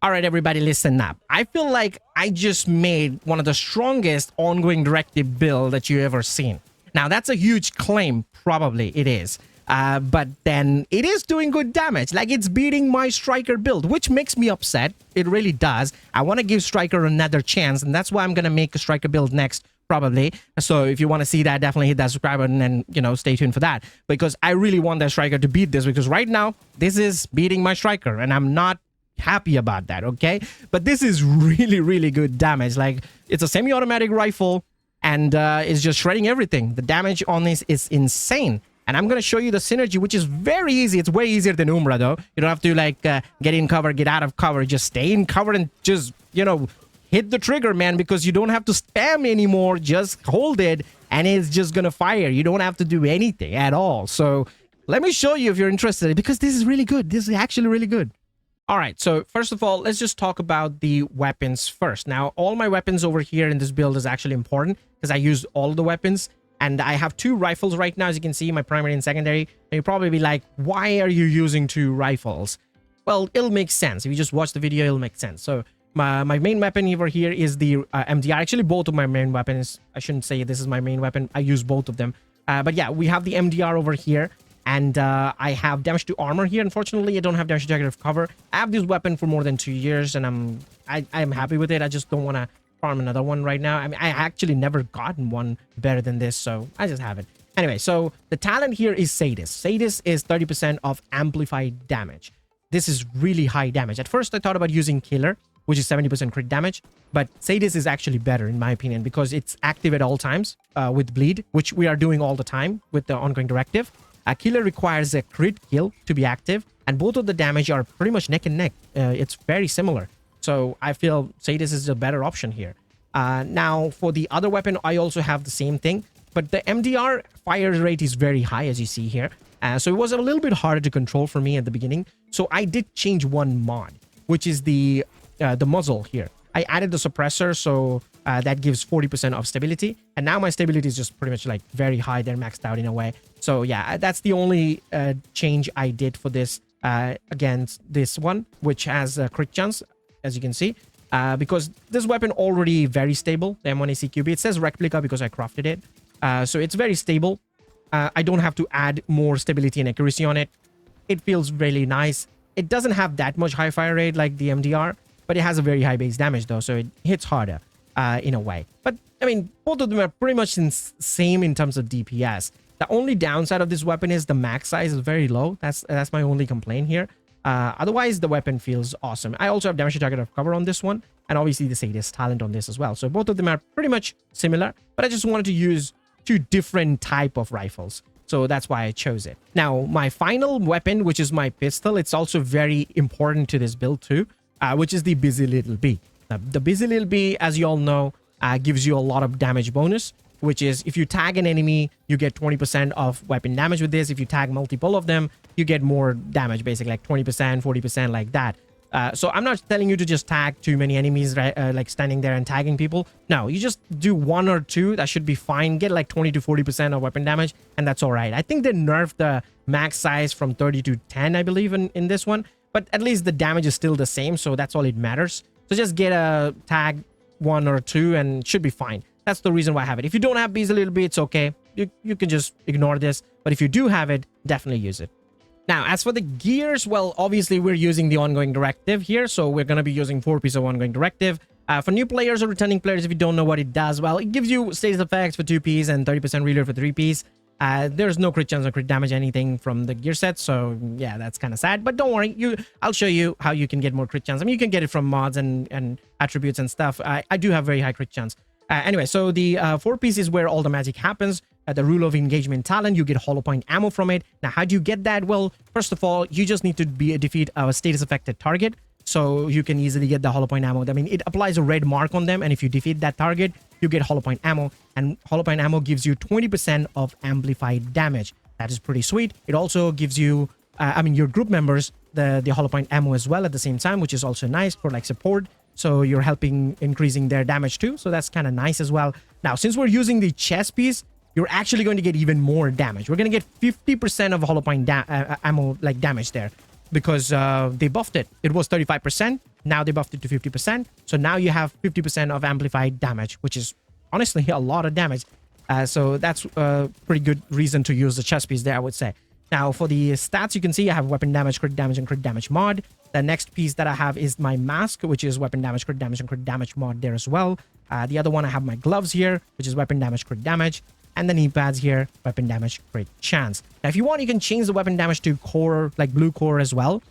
All right, everybody, listen up. I feel like I just made one of the strongest ongoing directive build that you ever seen. Now, that's a huge claim. Probably it is. But then it is doing good damage. Like, it's beating my Striker build, which makes me upset. It really does. I want to give Striker another chance, and that's why I'm going to make a Striker build next, probably. So if you want to see that, definitely hit that subscribe button and, stay tuned for that. Because I really want that Striker to beat this, because right now, this is beating my Striker, and I'm not happy about that, okay? But this is really, really good damage. Like, it's a semi-automatic rifle, and it's just shredding everything. The damage on this is insane. And I'm going to show you the synergy, which is very easy. It's way easier than Umbra, though. You don't have to, like, get in cover, get out of cover. Just stay in cover and just, hit the trigger, man, because you don't have to spam anymore. Just hold it, and it's just going to fire. You don't have to do anything at all. So let me show you if you're interested, because this is really good. This is actually really good. All right, so first of all, let's just talk about the weapons first. Now, all my weapons over here in this build is actually important because I use all the weapons. And I have two rifles right now, as you can see, my primary and secondary. And you'll probably be like, why are you using two rifles? Well, it'll make sense. If you just watch the video, it'll make sense. So my main weapon over here is the MDR. Actually, both of my main weapons. I shouldn't say this is my main weapon. I use both of them. But yeah, we have the MDR over here. And I have damage to armor here. Unfortunately, I don't have damage to jacket of cover. I have this weapon for more than 2 years, and I'm happy with it. I just don't want to farm another one right now. I mean, I actually never gotten one better than this, so I just have it. Anyway, so the talent here is Sadist. Sadist is 30% of amplified damage. This is really high damage. At first, I thought about using Killer, which is 70% crit damage, but Sadist is actually better, in my opinion, because it's active at all times with Bleed, which we are doing all the time with the ongoing directive. A Killer requires a crit kill to be active, and both of the damage are pretty much neck and neck. It's very similar. So I feel Sadist is a better option here. Now, for the other weapon, I also have the same thing, but the MDR fire rate is very high, as you see here. So it was a little bit harder to control for me at the beginning. So I did change one mod, which is the muzzle here. I added the suppressor, so that gives 40% of stability. And now my stability is just pretty much like very high. They're maxed out in a way. So yeah, that's the only change I did for this against this one, which has crit chance, as you can see. Because this weapon already very stable, the M1ACQB. It says replica because I crafted it. So it's very stable. I don't have to add more stability and accuracy on it. It feels really nice. It doesn't have that much high fire rate like the MDR, but it has a very high base damage though, so it hits harder in a way. But I mean, both of them are pretty much same in terms of DPS. The only downside of this weapon is the max size is very low. That's my only complaint here. Otherwise, the weapon feels awesome. I also have damage to target of cover on this one, and obviously the Sadist talent on this as well. So both of them are pretty much similar, but I just wanted to use two different type of rifles. So that's why I chose it. Now, my final weapon, which is my pistol, it's also very important to this build too, which is the Busy Little Bee. Now, the Busy Little Bee, as you all know, gives you a lot of damage bonus, which is if you tag an enemy, you get 20% of weapon damage with this. If you tag multiple of them, you get more damage, basically like 20%, 40%, like that. So I'm not telling you to just tag too many enemies, right? Like standing there and tagging people. No, you just do 1 or 2. That should be fine. Get like 20 to 40% of weapon damage, and that's all right. I think they nerfed the max size from 30 to 10, I believe, in this one. But at least the damage is still the same, so that's all it matters. So just get a tag 1 or 2 and it should be fine. That's the reason why I have it. If you don't have Bees a little bit, it's okay. You can just ignore this. But if you do have it, definitely use it. Now, as for the gears, well, obviously we're using the ongoing directive here. So we're going to be using 4 pieces of ongoing directive. For new players or returning players, if you don't know what it does, well, it gives you status effects for 2 pieces and 30% reload for 3 pieces. There's no crit chance or crit damage, anything from the gear set. So yeah, that's kind of sad. But don't worry, I'll show you how you can get more crit chance. I mean, you can get it from mods and attributes and stuff. I do have very high crit chance. Anyway, so the 4 pieces is where all the magic happens. The rule of engagement talent, you get hollow point ammo from it. Now, how do you get that? Well, first of all, you just need to defeat a status affected target. So you can easily get the hollow point ammo. I mean, it applies a red mark on them. And if you defeat that target, you get hollow point ammo. And hollow point ammo gives you 20% of amplified damage. That is pretty sweet. It also gives you, your group members, the hollow point ammo as well at the same time, which is also nice for like support. So you're helping increasing their damage too. So that's kind of nice as well. Now, since we're using the chest piece, you're actually going to get even more damage. We're going to get 50% of hollow point ammo like damage there because they buffed it. It was 35%. Now they buffed it to 50%. So now you have 50% of amplified damage, which is honestly a lot of damage. So that's a pretty good reason to use the chest piece there, I would say. Now for the stats, you can see I have weapon damage, crit damage, and crit damage mod. The next piece that I have is my mask, which is weapon damage, crit damage, and crit damage mod there as well. The other one, I have my gloves here, which is weapon damage, crit damage. And the knee pads here, weapon damage, crit chance. Now, if you want, you can change the weapon damage to core, like blue core as well.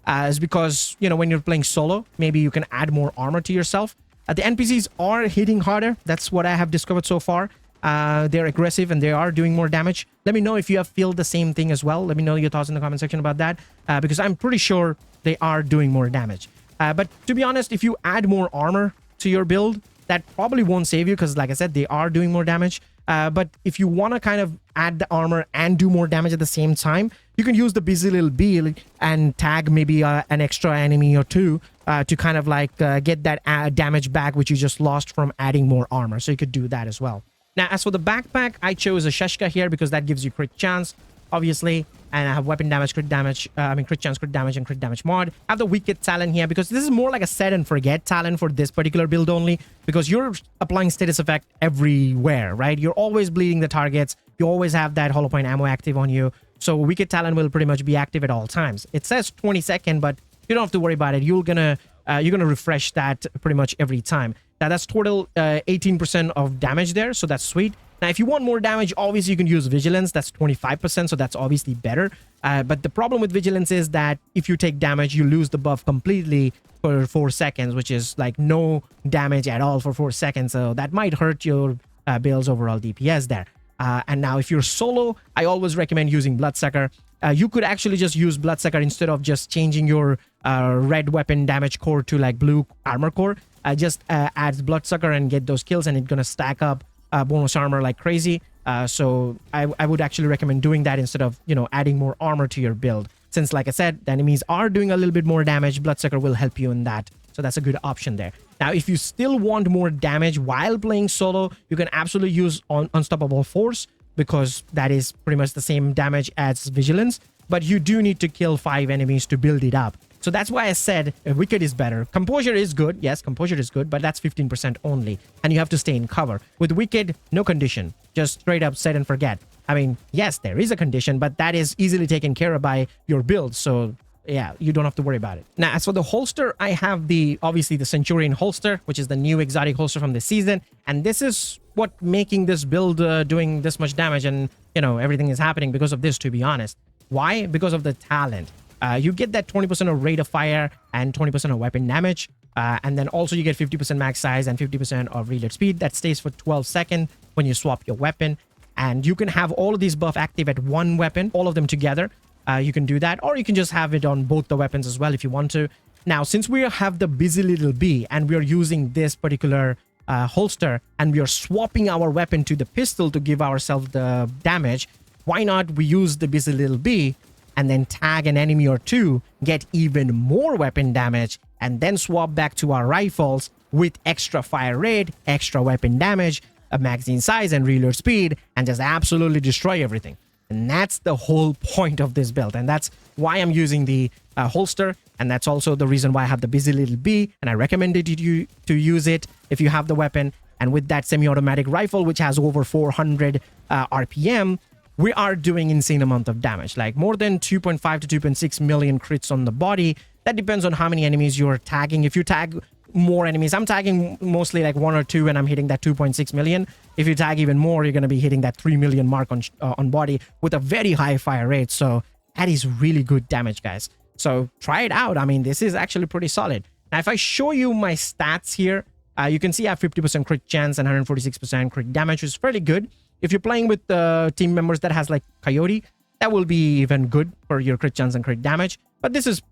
It's because, you know, when you're playing solo, maybe you can add more armor to yourself. The NPCs are hitting harder. That's what I have discovered so far. They're aggressive and they are doing more damage. Let me know if you have feel the same thing as well. Let me know your thoughts in the comment section about that, because I'm pretty sure they are doing more damage. But to be honest, if you add more armor to your build, that probably won't save you because, like I said, they are doing more damage. But if you want to kind of add the armor and do more damage at the same time, you can use the busy little bee and tag maybe an extra enemy or two to kind of like get that damage back, which you just lost from adding more armor. So you could do that as well. Now, as for the backpack, I chose a Sheshka here because that gives you crit chance, obviously. And I have weapon damage, crit damage, crit chance, crit damage, and crit damage mod. I have the Wicked talent here because this is more like a set and forget talent for this particular build only, because you're applying status effect everywhere, right? You're always bleeding the targets. You always have that hollow point ammo active on you. So Wicked talent will pretty much be active at all times. It says 20-second, but you don't have to worry about it. You're gonna refresh that pretty much every time. Now that's total 18% of damage there, so that's sweet. Now, if you want more damage, obviously you can use Vigilance. That's 25%, so that's obviously better. But the problem with Vigilance is that if you take damage, you lose the buff completely for 4 seconds, which is like no damage at all for 4 seconds. So that might hurt your build's overall DPS there. And now if you're solo, I always recommend using Bloodsucker. You could actually just use Bloodsucker instead of just changing your red weapon damage core to like blue armor core. Just add Bloodsucker and get those kills, and it's gonna stack up bonus armor like crazy. So I would actually recommend doing that instead of, you know, adding more armor to your build. Since, like I said, the enemies are doing a little bit more damage, Bloodsucker will help you in that. So that's a good option there. Now, if you still want more damage while playing solo, you can absolutely use Unstoppable Force, because that is pretty much the same damage as Vigilance. But you do need to kill 5 enemies to build it up. So that's why I said Wicked is better. Composure is good. Yes, Composure is good, but that's 15% only. And you have to stay in cover. With Wicked, no condition. Just straight up set and forget. I mean, yes, there is a condition, but that is easily taken care of by your build. So yeah, you don't have to worry about it. Now, as for the holster, I have obviously the Centurion holster, which is the new exotic holster from this season. And this is what making this build doing this much damage, and, you know, everything is happening because of this, to be honest. Why? Because of the talent. You get that 20% of rate of fire and 20% of weapon damage. And then also you get 50% max size and 50% of reload speed. That stays for 12 seconds when you swap your weapon. And you can have all of these buff active at one weapon, all of them together. You can do that, or you can just have it on both the weapons as well if you want to. Now, since we have the busy little bee and we are using this particular holster and we are swapping our weapon to the pistol to give ourselves the damage, why not we use the busy little bee and then tag an enemy or two, get even more weapon damage, and then swap back to our rifles with extra fire rate, extra weapon damage, a magazine size, and reload speed, and just absolutely destroy everything. And that's the whole point of this build, and that's why I'm using the holster, and that's also the reason why I have the busy little bee, and I recommended you to use it if you have the weapon. And with that semi-automatic rifle, which has over 400 RPM, we are doing insane amount of damage, like more than 2.5 to 2.6 million crits on the body. That depends on how many enemies you're tagging. If you tag more enemies, I'm tagging mostly like 1 or 2 and I'm hitting that 2.6 million. If you tag even more, you're going to be hitting that 3 million mark on body with a very high fire rate. So that is really good damage, guys. So try it out. I mean, this is actually pretty solid. Now, if I show you my stats here, you can see I have 50% crit chance and 146% crit damage, which is fairly good. If you're playing with team members that has like Coyote, that will be even good for your crit chance and crit damage. But this is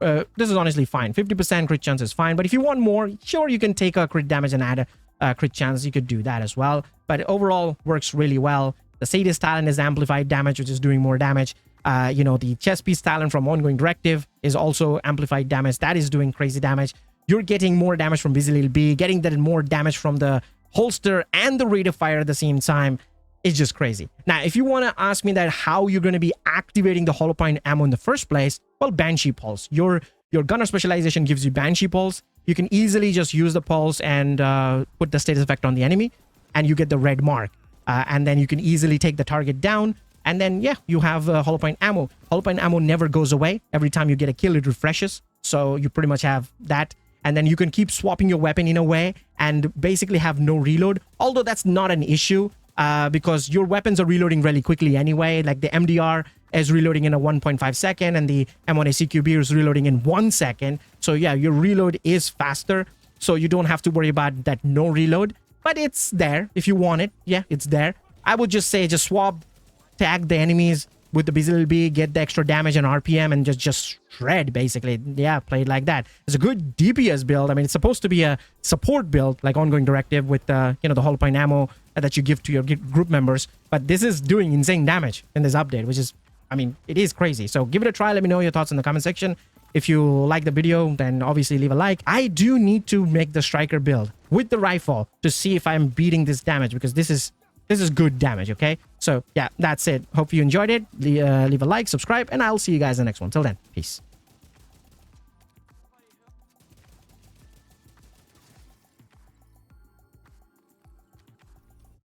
honestly fine. 50% crit chance is fine. But if you want more, sure, you can take a crit damage and add a crit chance. You could do that as well. But overall, works really well. The Sadist talent is amplified damage, which is doing more damage. You know, the chest piece talent from Ongoing Directive is also amplified damage. That is doing crazy damage. You're getting more damage from Busy Little Bee, getting that more damage from the holster and the rate of fire at the same time. It's just crazy. Now, if you want to ask me that how you're going to be activating the hollow point ammo in the first place, well, Banshee Pulse. Your Your gunner specialization gives you Banshee Pulse. You can easily just use the pulse and put the status effect on the enemy, and you get the red mark. And then you can easily take the target down. And then, yeah, you have hollow point ammo. Hollow point ammo never goes away. Every time you get a kill, it refreshes. So you pretty much have that. And then you can keep swapping your weapon in a way and basically have no reload. Although that's not an issue because your weapons are reloading really quickly anyway. Like the MDR is reloading in a 1.5 second and the M1A CQB is reloading in 1 second. So yeah, your reload is faster. So you don't have to worry about that no reload. But it's there if you want it. Yeah, it's there. I would just say just swap, tag the enemies with the BZLB, get the extra damage and RPM, and just shred, basically. Yeah, play it like that. It's a good DPS build. I mean, it's supposed to be a support build, like ongoing directive with the hollow point ammo that you give to your group members. But this is doing insane damage in this update, which is, I mean, it is crazy. So give it a try. Let me know your thoughts in the comment section. If you like the video, then obviously leave a like. I do need to make the striker build with the rifle to see if I'm beating this damage, because this is good damage, okay? So yeah, that's it. Hope you enjoyed it. Leave a like, subscribe, and I'll see you guys in the next one. Till then, peace.